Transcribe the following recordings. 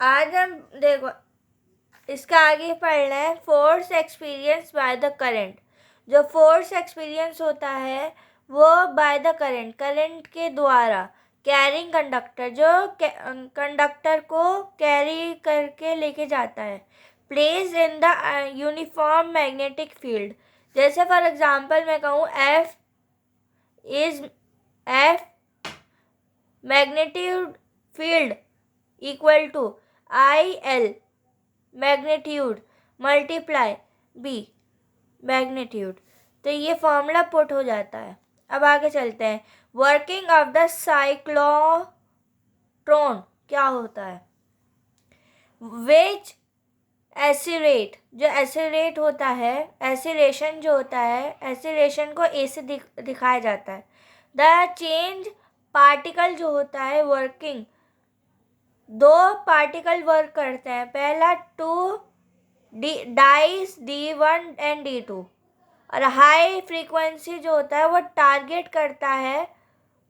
आज हम देखो इसका आगे पढ़ना है force experience by the current. जो फोर्स एक्सपीरियंस होता है वो बाय द करंट के द्वारा कैरिंग कंडक्टर, जो कंडक्टर को कैरी करके लेके जाता है, place in the uniform magnetic field. जैसे फॉर एग्जांपल मैं कहूँ F magnitude field equal to IL magnitude multiply B magnitude, तो ये फॉर्मूला पुट हो जाता है। अब आगे चलते हैं। वर्किंग ऑफ द साइक्लोट्रॉन क्या होता है? विच एसिलेट, जो एसिलेट होता है, एसिलेशन जो होता है, एसिलेशन को ए से दिखाया जाता है। द चेंज पार्टिकल जो होता है वर्किंग, दो पार्टिकल वर्क करते हैं। पहला to dice D1 and D2, और हाई फ्रीक्वेंसी जो होता है वो टारगेट करता है,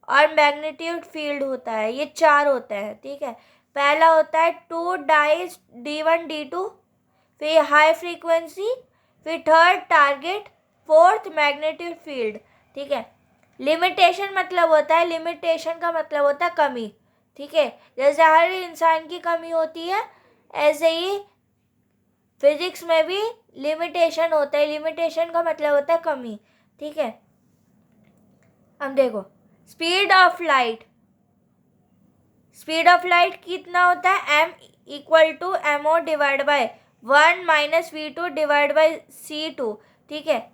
और मैग्नीट्यूड फील्ड होता है। ये चार होते हैं, ठीक है। पहला होता है टू डाइस D1 D2, फिर हाई फ्रीक्वेंसी, फिर third target, fourth magnitude field, ठीक है। लिमिटेशन मतलब होता है, लिमिटेशन का मतलब होता है कमी, ठीक है। जैसे हर इंसान की कमी होती है, ऐसे ही फिजिक्स में भी लिमिटेशन होता है। लिमिटेशन का मतलब होता है कमी, ठीक है। अब देखो speed of light, speed of light कितना होता है? m equal to mo divide by 1 minus v2 divide by c2, ठीक है।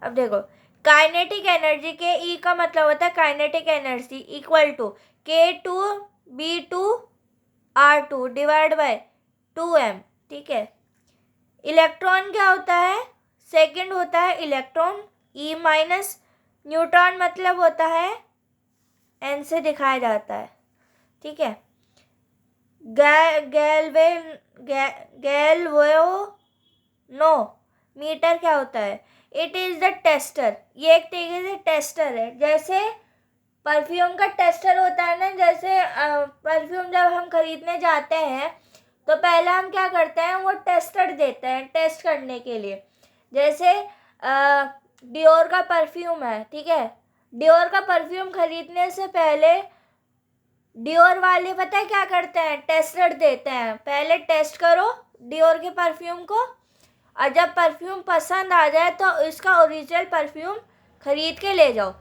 अब देखो काइनेटिक एनर्जी के E का मतलब होता है kinetic energy equal to K2B2R2 divide by 2m, ठीक है। इलेक्ट्रॉन क्या होता है? सेकंड होता है इलेक्ट्रॉन, E माइनस न्यूट्रॉन मतलब होता है n से दिखाया जाता है, ठीक है। गैल्वेनोमीटर क्या होता है? इट इज़ द टेस्टर, ये एक तरीके से टेस्टर है। जैसे परफ्यूम का टेस्टर होता है ना, जैसे परफ्यूम जब हम खरीदने जाते हैं तो पहले हम क्या करते हैं, वो टेस्टर देते हैं टेस्ट करने के लिए। जैसे डियोर का परफ्यूम है, ठीक है। डियोर का परफ्यूम खरीदने से पहले डियोर वाले पता है क्या करते हैं? टेस्टर देते हैं, पहले टेस्ट करो डियोर के परफ्यूम को, और जब परफ्यूम पसंद आ जाए तो इसका ओरिजिनल परफ्यूम खरीद के ले जाओ।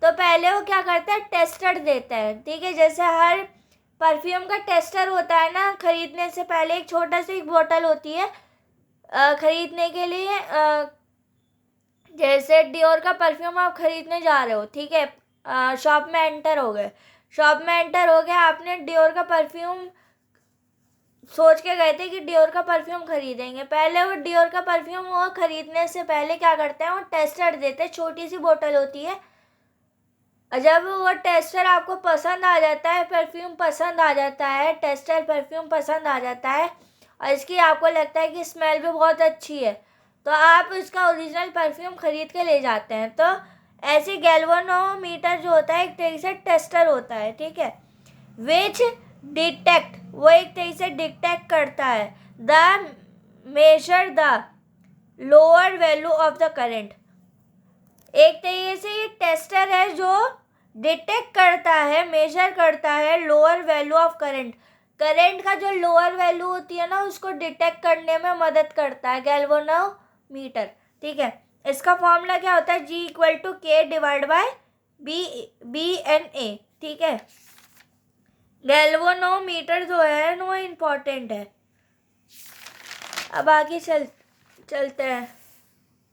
तो पहले वो क्या करते हैं? टेस्टर देते हैं, ठीक है। जैसे हर परफ्यूम का टेस्टर होता है ना, खरीदने से पहले एक छोटा सी एक बोतल होती है खरीदने के लिए। जैसे डियोर का परफ्यूम आप खरीदने जा रहे हो, ठीक है, शॉप में एंटर हो गए, आपने डियोर का परफ्यूम सोच के गए थे कि डियोर का परफ्यूम खरीदेंगे। पहले वो डियोर का परफ्यूम वो खरीदने से पहले क्या करते हैं, वो टेस्टर देते हैं, छोटी सी बोतल होती है। जब वो टेस्टर आपको पसंद आ जाता है, परफ्यूम पसंद आ जाता है, टेस्टर परफ्यूम पसंद आ जाता है, और इसकी आपको लगता है कि स्मेल भी बहुत अच्छी है, तो आप इसका ओरिजिनल परफ्यूम खरीद के ले जाते हैं। तो ऐसे गैल्वेनोमीटर जो होता है एक तरीके से टेस्टर होता है, ठीक है। विच डिटेक्ट, वो एक तरीके से डिटेक्ट करता है the measure the lower value of the current. एक तरीके से ये टेस्टर है जो डिटेक्ट करता है, मेजर करता है lower value of current. Current का जो लोअर वैल्यू होती है ना, उसको डिटेक्ट करने में मदद करता है गैल्वेनोमीटर, ठीक है। इसका फॉर्मूला क्या होता है? G equal to K divide by B/A, ठीक है। गैल्वेनोमीटर जो है वो इम्पोर्टेंट है। अब आगे चलते हैं।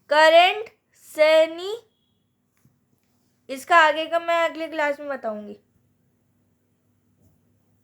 करंट श्रेणी, इसका आगे का मैं अगली क्लास में बताऊंगी।